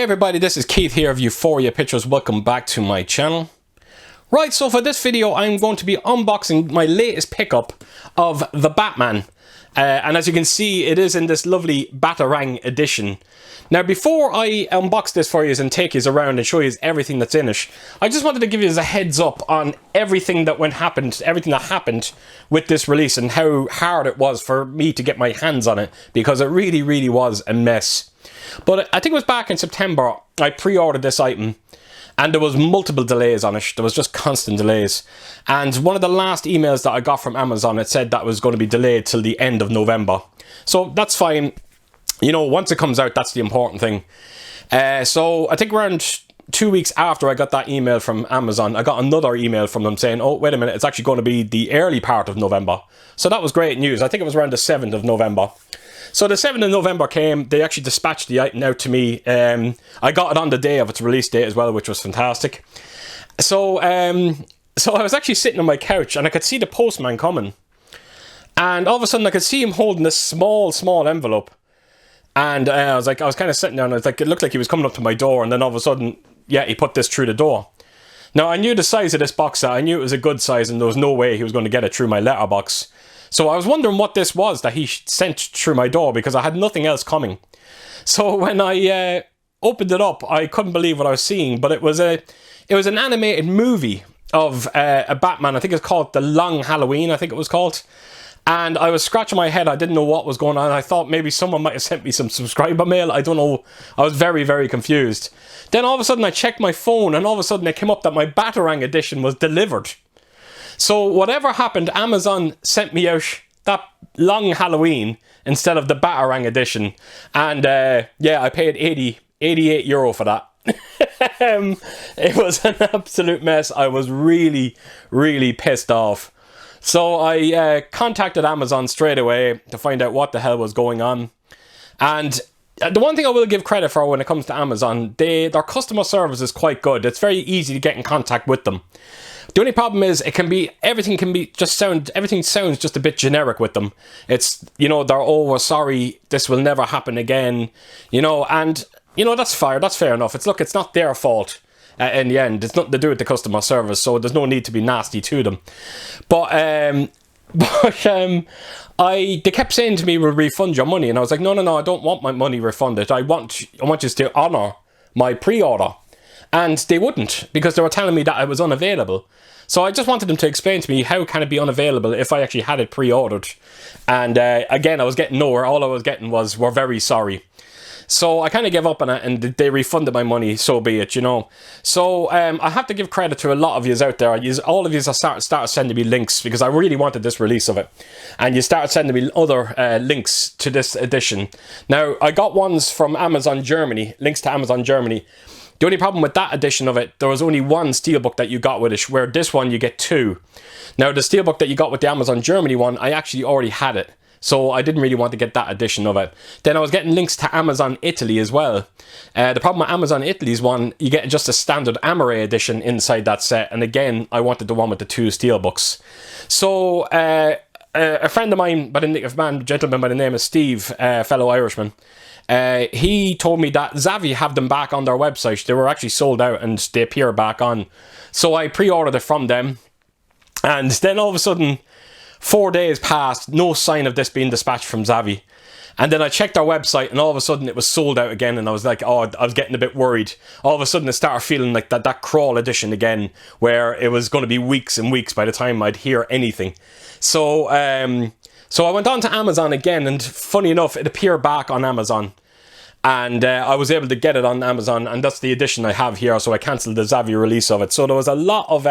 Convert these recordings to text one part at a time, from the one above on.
everybody, this is Keith here of Euphoria Pictures. Welcome back to my channel. Right, so for this video I'm going to be unboxing my latest pickup of the Batman. And as you can see, it is in this lovely Batarang edition. Now before I unbox this for you and take you around and show you everything that's in it, I just wanted to give you a heads up on everything that happened with this release and how hard it was for me to get my hands on it, because it really was a mess. But I think it was back in September I pre-ordered this item, and there was multiple delays on it. There was just constant delays. And one of the last emails that I got from Amazon, it said that was going to be delayed till the end of November. So that's fine. You know, once it comes out, that's the important thing. So I think around 2 weeks after I got that email from Amazon, I got another email from them saying, oh, wait a minute, it's actually going to be the early part of November. So that was great news. I think it was around the 7th of November. So the 7th of November came, they actually dispatched the item out to me. I got it on the day of its release date as well, which was fantastic. So I was actually sitting on my couch and I could see the postman coming. And all of a sudden I could see him holding this small envelope. And I was kind of sitting there and I was like, it looked like he was coming up to my door, and then all of a sudden, yeah, he put this through the door. Now I knew the size of this box set, I knew it was a good size, and there was no way he was going to get it through my letterbox. So I was wondering what this was that he sent through my door, because I had nothing else coming. So when I opened it up, I couldn't believe what I was seeing, but it was an animated movie of a Batman. I think it's called The Long Halloween, I think it was called. And I was scratching my head. I didn't know what was going on. I thought maybe someone might have sent me some subscriber mail. I don't know. I was very confused. Then all of a sudden I checked my phone, and all of a sudden it came up that my Batarang edition was delivered. So whatever happened, Amazon sent me out that Long Halloween instead of the Batarang edition. And yeah, I paid 88 euro for that. It was an absolute mess. I was really pissed off. So I contacted Amazon straight away to find out what the hell was going on. And the one thing I will give credit for when it comes to Amazon, their customer service is quite good. It's very easy to get in contact with them. The only problem is everything sounds just a bit generic with them. It's, you know, they're, oh, we're sorry, this will never happen again, you know, and, you know, that's fair enough. It's not their fault. In the end, it's nothing to do with the customer service, so there's no need to be nasty to them. But they kept saying to me, we'll refund your money, and I was like, no, I don't want my money refunded. I want you to honour my pre-order. And they wouldn't, because they were telling me that it was unavailable. So I just wanted them to explain to me, how can it be unavailable if I actually had it pre-ordered? And again, I was getting nowhere. All I was getting was, we're very sorry. So I kind of gave up on it, and they refunded my money, so be it, you know. So I have to give credit to a lot of yous out there. All of yous started sending me links, because I really wanted this release of it. And you started sending me other links to this edition. Now, I got ones from Amazon Germany, links to Amazon Germany. The only problem with that edition of it, there was only one steelbook that you got with it, where this one you get two. Now, the steelbook that you got with the Amazon Germany one, I actually already had it. So I didn't really want to get that edition of it. Then I was getting links to Amazon Italy as well. The problem with Amazon Italy's one, you get just a standard Amore edition inside that set. And again, I wanted the one with the two steelbooks. So a friend of mine, a gentleman by the name of Steve, fellow Irishman, he told me that Zavvi have them back on their website. They were actually sold out and they appear back on. So I pre-ordered it from them. And then all of a sudden, 4 days passed, no sign of this being dispatched from Zavvi. And then I checked their website, and all of a sudden it was sold out again, and I was like, oh, I was getting a bit worried. All of a sudden it started feeling like that crawl edition again, where it was going to be weeks and weeks by the time I'd hear anything. So I went on to Amazon again, and funny enough, it appeared back on Amazon. And I was able to get it on Amazon, and that's the edition I have here, so I cancelled the Zavvi release of it. So there was a lot of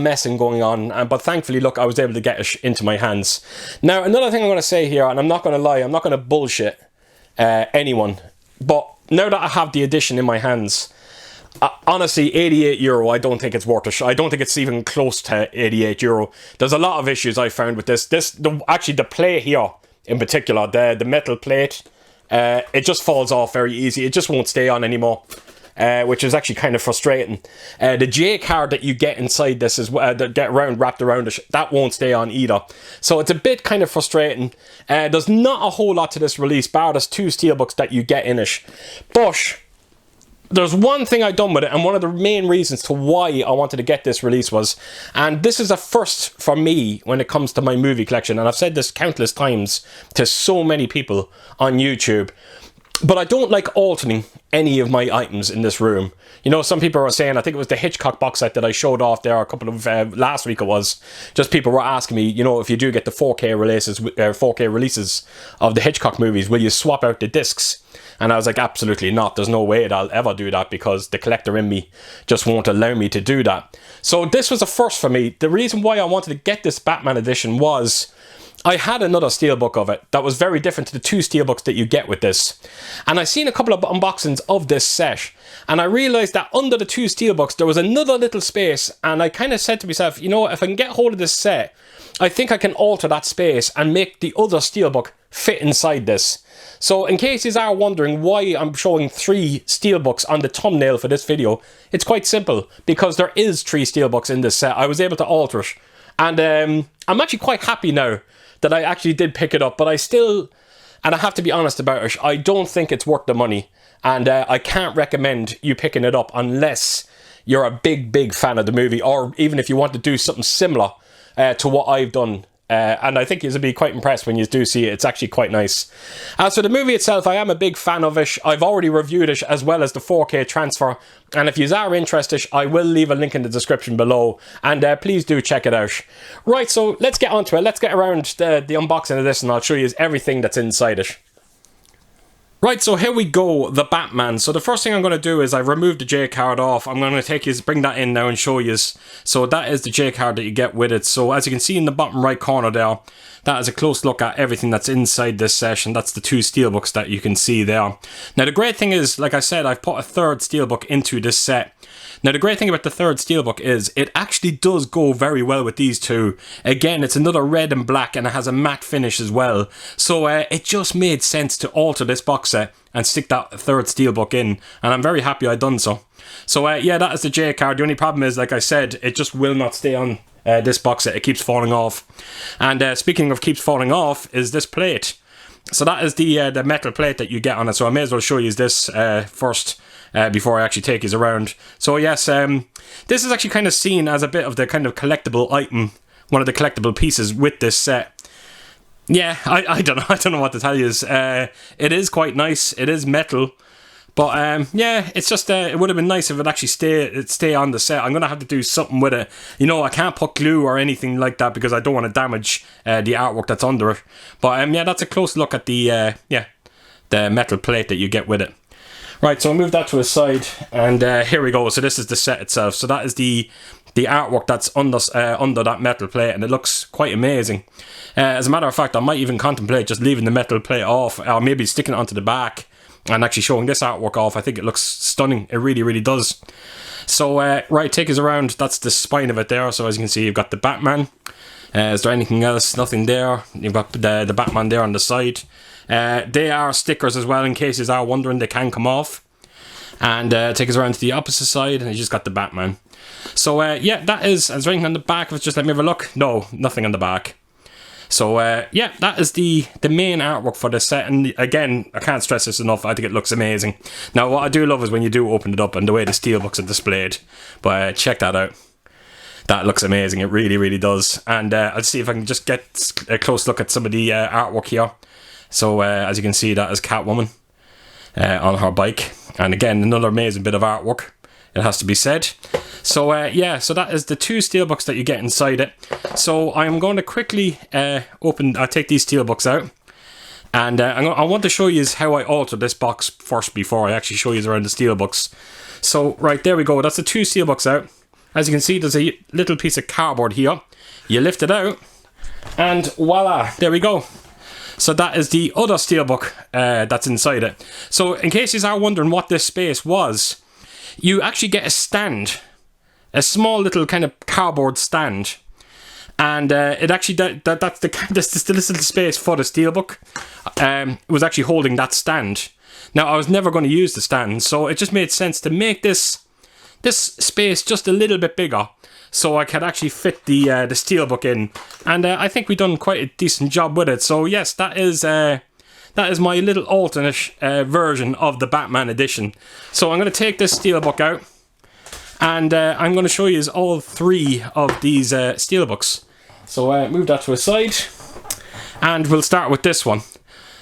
messing going on, but thankfully, look, I was able to get it into my hands. Now, another thing I'm going to say here, and I'm not going to lie, I'm not going to bullshit anyone, but now that I have the edition in my hands, honestly, 88 euro, I don't think it's worth it. I don't think it's even close to 88 euro. There's a lot of issues I found with this. Actually, the plate here, in particular, the metal plate, it just falls off very easy. It just won't stay on anymore. Which is actually kind of frustrating. The J card that you get inside this is that get wrapped around it, that won't stay on either. So it's a bit kind of frustrating. There's not a whole lot to this release, bar there's two steelbooks that you get in it. But there's one thing I've done with it, and one of the main reasons to why I wanted to get this release was, and this is a first for me when it comes to my movie collection, and I've said this countless times to so many people on YouTube, but I don't like altering any of my items in this room. You know, some people are saying, I think it was the Hitchcock box set that I showed off there a couple of, last week it was, just people were asking me, you know, if you do get the 4K releases of the Hitchcock movies, will you swap out the discs? And I was like, absolutely not. There's no way that I'll ever do that, because the collector in me just won't allow me to do that. So this was a first for me. The reason why I wanted to get this Batman edition was I had another steelbook of it that was very different to the two steelbooks that you get with this. And I seen a couple of unboxings of this set, and I realised that under the two steelbooks there was another little space, and I kind of said to myself, you know what, if I can get hold of this set, I think I can alter that space and make the other steelbook fit inside this. So in case you are wondering why I'm showing 3 steelbooks on the thumbnail for this video, it's quite simple, because there is 3 steelbooks in this set. I was able to alter it, and I'm actually quite happy now that I actually did pick it up, but I still, and I have to be honest about it, I don't think it's worth the money, and I can't recommend you picking it up unless you're a big fan of the movie, or even if you want to do something similar to what I've done. And I think you'll be quite impressed when you do see it. It's actually quite nice. As for the movie itself, I am a big fan of it. I've already reviewed it, as well as the 4K transfer. And if you are interested, I will leave a link in the description below. And please do check it out. Right, so let's get on to it. Let's get around the unboxing of this, and I'll show you everything that's inside it. Right, so here we go, the Batman. So the first thing I'm going to do is I've removed the J card off. I'm going to bring that in now and show you. So that is the J card that you get with it. So as you can see in the bottom right corner there, that is a close look at everything that's inside this session. That's the 2 steelbooks that you can see there. Now the great thing is, like I said, I've put a 3rd steelbook into this set. Now the great thing about the 3rd steelbook is it actually does go very well with these 2. Again, it's another red and black, and it has a matte finish as well. So it just made sense to alter this box set and stick that 3rd steelbook in, and I'm very happy I done so. So yeah, that is the J card. The only problem is, like I said, it just will not stay on this box set. It keeps falling off. And speaking of keeps falling off, is this plate. So that is the metal plate that you get on it. So I may as well show you this first. Before I actually take you around. So yes, this is actually kind of seen as a bit of the kind of collectible item, one of the collectible pieces with this set. Yeah, I don't know what to tell you. It is quite nice. It is metal, but yeah, it's just it would have been nice if it actually stay on the set. I'm gonna have to do something with it. You know, I can't put glue or anything like that because I don't want to damage the artwork that's under it. But yeah, that's a close look at the the metal plate that you get with it. Right, so I'll move that to the side, and here we go. So this is the set itself. So that is the artwork that's under that metal plate, and it looks quite amazing. As a matter of fact, I might even contemplate just leaving the metal plate off, or maybe sticking it onto the back and actually showing this artwork off. I think it looks stunning. It really does. So right, take us around. That's the spine of it there. So as you can see, you've got the Batman. Is there anything else? Nothing there. You've got the Batman there on the side. They are stickers as well, in case you are wondering. They can come off. And take us around to the opposite side, and you just got the Batman. So yeah, that is there anything on the back? Just let me have a look. No, nothing on the back. So yeah, that is the main artwork for the set, and again, I can't stress this enough, I think it looks amazing. Now what I do love is when you do open it up and the way the steelbooks are displayed. But check that out. That looks amazing, it really does. And I'll see if I can just get a close look at some of the artwork here. So as you can see, that is Catwoman on her bike. And again, another amazing bit of artwork, it has to be said. So yeah, so that is the 2 steelbooks that you get inside it. So I'm going to quickly take these steelbooks out. And I want to show you how I alter this box first before I actually show you around the steelbooks. So right, there we go, that's the 2 steelbooks out. As you can see, there's a little piece of cardboard here. You lift it out, and voila, there we go. So that is the other steelbook that's inside it. So in case you are wondering what this space was, you actually get a stand, a small little kind of cardboard stand, and it actually that's the little space for the steelbook. It was actually holding that stand. Now I was never going to use the stand, so it just made sense to make this space just a little bit bigger, so I could actually fit the steelbook in, and I think we've done quite a decent job with it. So yes, that is that is my little alternate version of the Batman edition. So I'm going to take this steelbook out, and I'm going to show you all 3 of these steelbooks. So move that to a side, and we'll start with this one.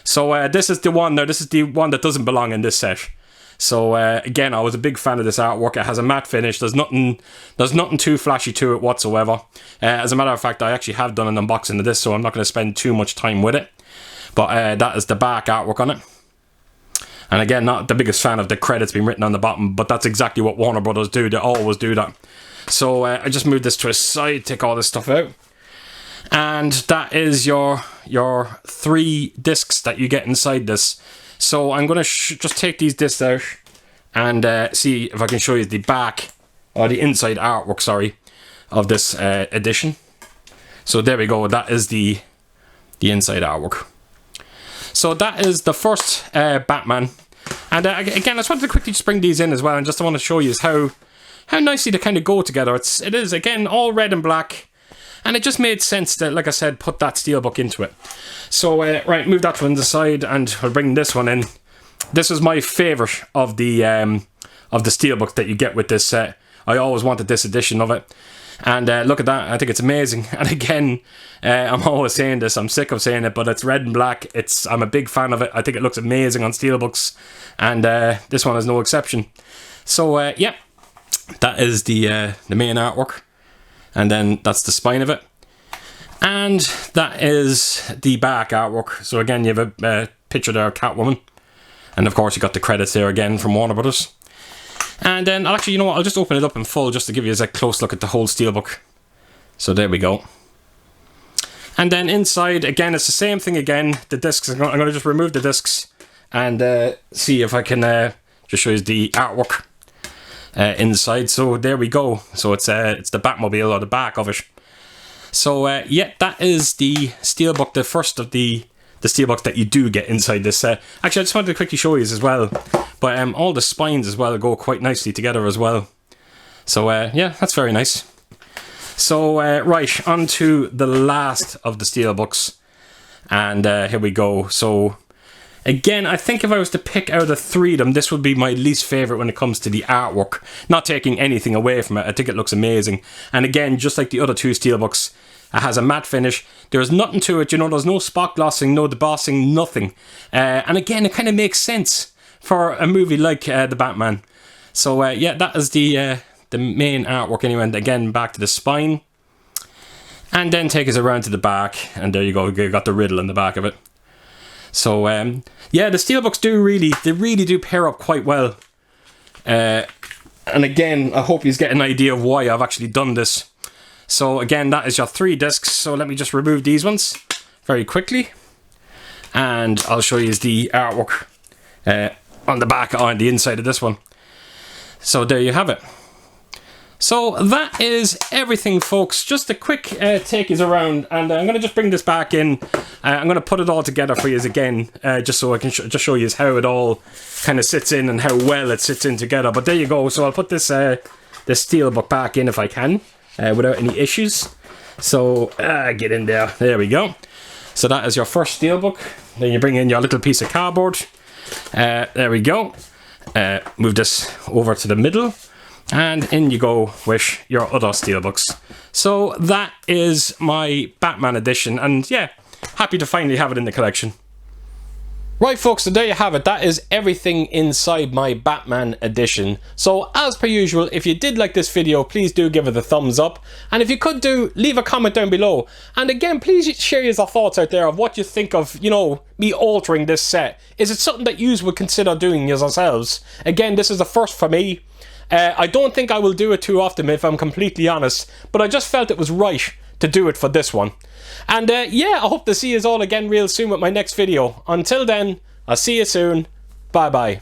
So this is the one. Now this is the one that doesn't belong in this set. So again, I was a big fan of this artwork. It has a matte finish. There's nothing too flashy to it whatsoever. As a matter of fact, I actually have done an unboxing of this, so I'm not going to spend too much time with it. But that is the back artwork on it. And again, not the biggest fan of the credits being written on the bottom, but that's exactly what Warner Brothers do. They always do that. So I just moved this to a side, take all this stuff out. And that is your 3 discs that you get inside this. So I'm going to just take these discs out and see if I can show you the back, or the inside artwork, sorry, of this edition. So there we go, that is the inside artwork. So that is the first Batman. And again, I just wanted to quickly just bring these in as well, and just want to show you how nicely they kind of go together. It is, again, all red and black. And it just made sense to, like I said, put that steelbook into it. So, right, move that one to the side, and I'll bring this one in. This is my favourite of the steelbooks that you get with this set. I always wanted this edition of it. And look at that, I think it's amazing. And again, I'm always saying this, I'm sick of saying it, but it's red and black. I'm a big fan of it. I think it looks amazing on steelbooks. And this one is no exception. So, yeah, that is the main artwork. And then that's the spine of it. And that is the back artwork. So again, you have a picture there of Catwoman. And of course, you got the credits there again from Warner Brothers. And then, actually, you know what? I'll just open it up in full just to give you a close look at the whole steelbook. So there we go. And then inside, again, it's the same thing again. The discs, I'm going to just remove the discs and see if I can just show you the artwork. Inside, so there we go. So it's the Batmobile, or the back of it. So yeah, that is the steelbook, the first of the steelbooks that you do get inside this set. Actually, I just wanted to quickly show you as well, but all the spines as well go quite nicely together as well. So yeah, that's very nice. So right, on to the last of the steelbooks, and here we go. So again, I think if I was to pick out of 3 of them, this would be my least favourite when it comes to the artwork. Not taking anything away from it, I think it looks amazing. And again, just like the other 2 steelbooks, it has a matte finish. There's nothing to it, you know, there's no spot glossing, no debossing, nothing. And again, it kind of makes sense for a movie like The Batman. So yeah, that is the main artwork anyway. And again, back to the spine. And then take us around to the back, and there you go, you got the Riddle in the back of it. So yeah, the steelbooks really do pair up quite well. And again, I hope you get an idea of why I've actually done this. So again, that is your 3 discs. So let me just remove these ones very quickly, and I'll show you the artwork on the back, on the inside of this one. So there you have it. So that is everything, folks. Just a quick take is around, and I'm going to just bring this back in. I'm going to put it all together for you again, just so I can just show you how it all kind of sits in and how well it sits in together. But there you go. So I'll put this steelbook back in if I can, without any issues. So get in there. There we go. So that is your first steelbook. Then you bring in your little piece of cardboard. There we go. Move this over to the middle. And in you go with your other steelbooks. So that is my Batman edition, and yeah, happy to finally have it in the collection. Right, folks, so there you have it. That is everything inside my Batman edition. So as per usual, if you did like this video, please do give it a thumbs up. And if you could leave a comment down below. And again, please share your thoughts out there of what you think of, you know, me altering this set. Is it something that you would consider doing yourselves? Again, this is the first for me. I don't think I will do it too often, if I'm completely honest. But I just felt it was right to do it for this one. And yeah, I hope to see you all again real soon with my next video. Until then, I'll see you soon. Bye bye.